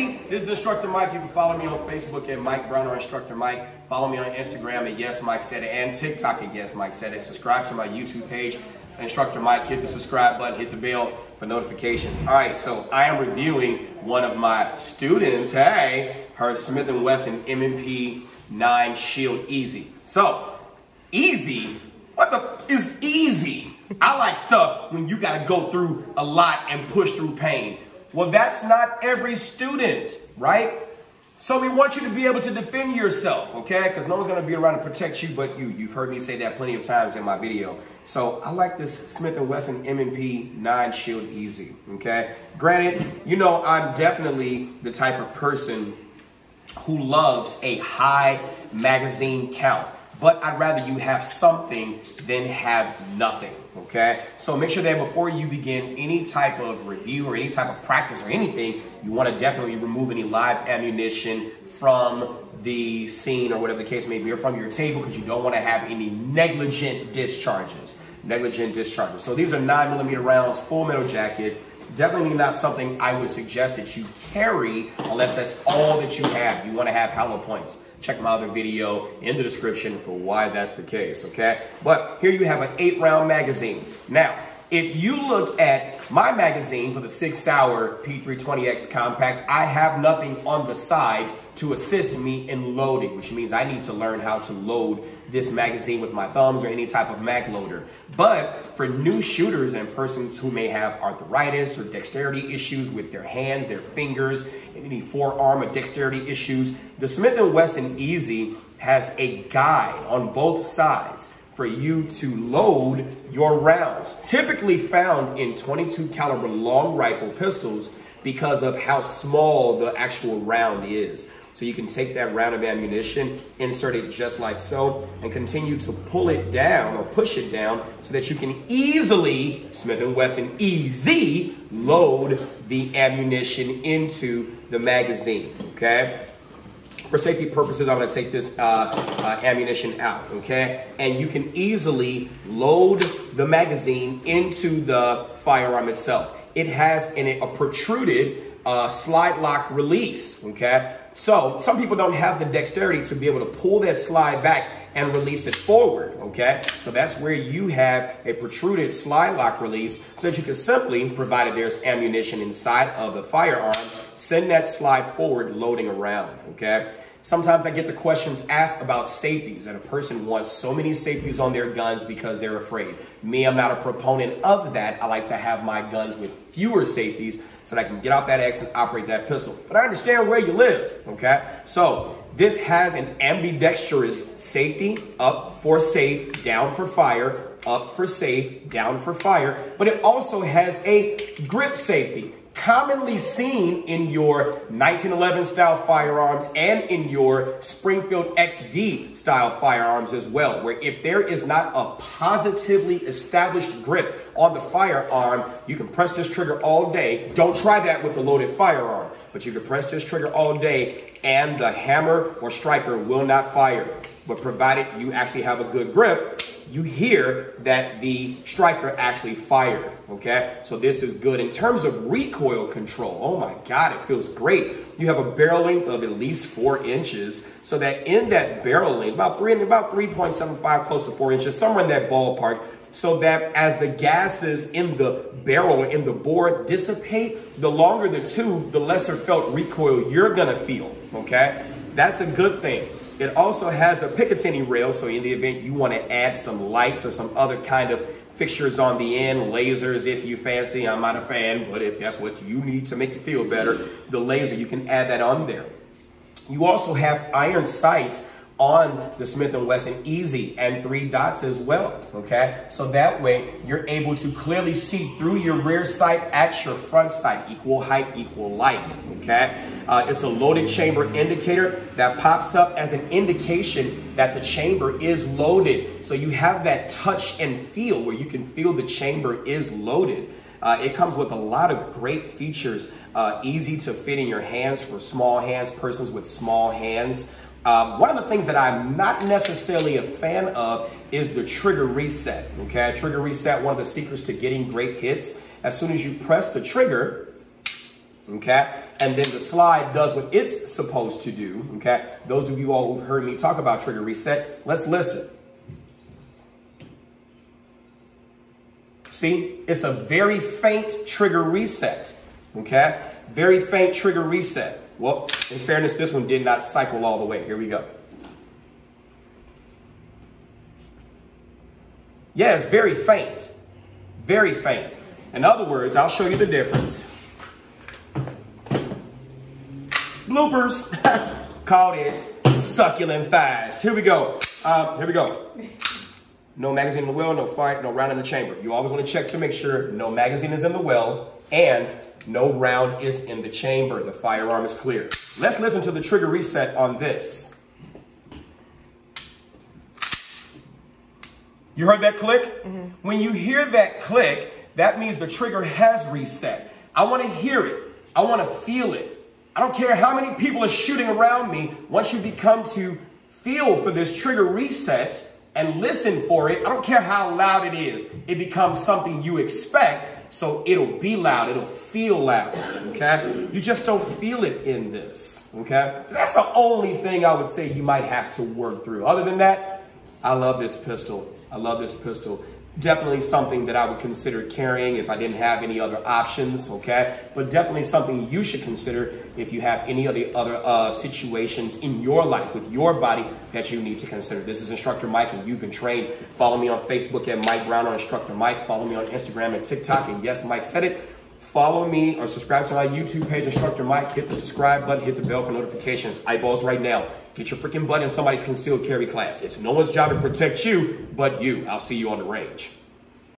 Hey, this is Instructor Mike. You can follow me on Facebook at Mike Brown or Instructor Mike. Follow me on Instagram at Yes Mike Said It and TikTok at Yes Mike Said It. Subscribe to my YouTube page, Instructor Mike. Hit the subscribe button, hit the bell for notifications. All right, so I am reviewing one of my students, her Smith & Wesson M&P 9 Shield Easy. So, easy? What the is easy? I like stuff when you gotta go through a lot and push through pain. Well, that's not every student, right? So we want you to be able to defend yourself, okay? Because no one's gonna be around to protect you but you. You've heard me say that plenty of times in my video. So I like this Smith & Wesson M&P 9 Shield Easy, okay? Granted, you know, I'm definitely the type of person who loves a high magazine count, but I'd rather you have something than have nothing, okay? So make sure that before you begin any type of review or any type of practice or anything, you want to definitely remove any live ammunition from the scene or whatever the case may be, or from your table, because you don't want to have any negligent discharges. So these are 9mm rounds, full metal jacket. Definitely not something I would suggest that you carry unless that's all that you have. You want to have hollow points. Check my other video in the description for why that's the case, okay? But here you have an 8-round magazine. Now, if you look at my magazine for the 6 Sauer P320X Compact, I have nothing on the side to assist me in loading, which means I need to learn how to load this magazine with my thumbs or any type of mag loader. But for new shooters and persons who may have arthritis or dexterity issues with their hands, their fingers, and any forearm or dexterity issues, the Smith & Wesson Easy has a guide on both sides for you to load your rounds, typically found in 22 caliber long rifle pistols because of how small the actual round is. So you can take that round of ammunition, insert it just like so, and continue to pull it down or push it down so that you can easily, Smith & Wesson Easy, load the ammunition into the magazine, okay? For safety purposes, I'm gonna take this ammunition out, okay? And you can easily load the magazine into the firearm itself. It has in it a protruded slide lock release, okay? So some people don't have the dexterity to be able to pull that slide back and release it forward, okay? So that's where you have a protruded slide lock release so that you can simply, provided there's ammunition inside of the firearm, send that slide forward loading around, okay? Sometimes I get the questions asked about safeties, and a person wants so many safeties on their guns because they're afraid. Me, I'm not a proponent of that. I like to have my guns with fewer safeties so that I can get out that X and operate that pistol. But I understand where you live, okay? So this has an ambidextrous safety, up for safe, down for fire, up for safe, down for fire, but it also has a grip safety, commonly seen in your 1911 style firearms and in your Springfield XD style firearms as well, where if there is not a positively established grip on the firearm, you can press this trigger all day. Don't try that with the loaded firearm, but you can press this trigger all day and the hammer or striker will not fire. But provided you actually have a good grip, you hear that the striker actually fired, okay? So this is good. In terms of recoil control, oh my God, it feels great. You have a barrel length of at least 4 inches, so that in that barrel length, about 3.75, close to 4 inches, somewhere in that ballpark, so that as the gases in the barrel or in the bore dissipate, the longer the tube, the lesser felt recoil you're gonna feel, okay? That's a good thing. It also has a Picatinny rail, so in the event you want to add some lights or some other kind of fixtures on the end, lasers if you fancy. I'm not a fan, but if that's what you need to make you feel better, the laser, you can add that on there. You also have iron sights on the Smith & Wesson Easy and 3 dots as well, okay? So that way you're able to clearly see through your rear sight at your front sight, equal height, equal light, okay? It's a loaded chamber indicator that pops up as an indication that the chamber is loaded. So you have that touch and feel where you can feel the chamber is loaded. It comes with a lot of great features, easy to fit in your hands for small hands, persons with small hands. One of the things that I'm not necessarily a fan of is the trigger reset, okay? Trigger reset, one of the secrets to getting great hits. As soon as you press the trigger, okay, and then the slide does what it's supposed to do, okay? Those of you all who've heard me talk about trigger reset, let's listen. See, it's a very faint trigger reset, okay? Very faint trigger reset. Well, in fairness, this one did not cycle all the way. Here we go. Yeah, it's very faint. Very faint. In other words, I'll show you the difference. Bloopers. Called it succulent thighs. Here we go. Here we go. No magazine in the well, no fire, no round in the chamber. You always want to check to make sure no magazine is in the well and no round is in the chamber. The firearm is clear. Let's listen to the trigger reset on this. You heard that click? Mm-hmm. When you hear that click, that means the trigger has reset. I want to hear it. I want to feel it. I don't care how many people are shooting around me. Once you become to feel for this trigger reset and listen for it, I don't care how loud it is. It becomes something you expect, so it'll be loud. It'll feel loud, okay? You just don't feel it in this, okay? That's the only thing I would say you might have to work through. Other than that, I love this pistol. I love this pistol. Definitely something that I would consider carrying if I didn't have any other options, okay? But definitely something you should consider if you have any of the other situations in your life with your body that you need to consider. This is Instructor Mike, and you've been trained. Follow me on Facebook at Mike Brown or Instructor Mike. Follow me on Instagram and TikTok, and yes, Mike said it. Follow me or subscribe to my YouTube page, Instructor Mike. Hit the subscribe button, hit the bell for notifications. Eyeballs right now. Get your freaking butt in somebody's concealed carry class. It's no one's job to protect you but you. I'll see you on the range.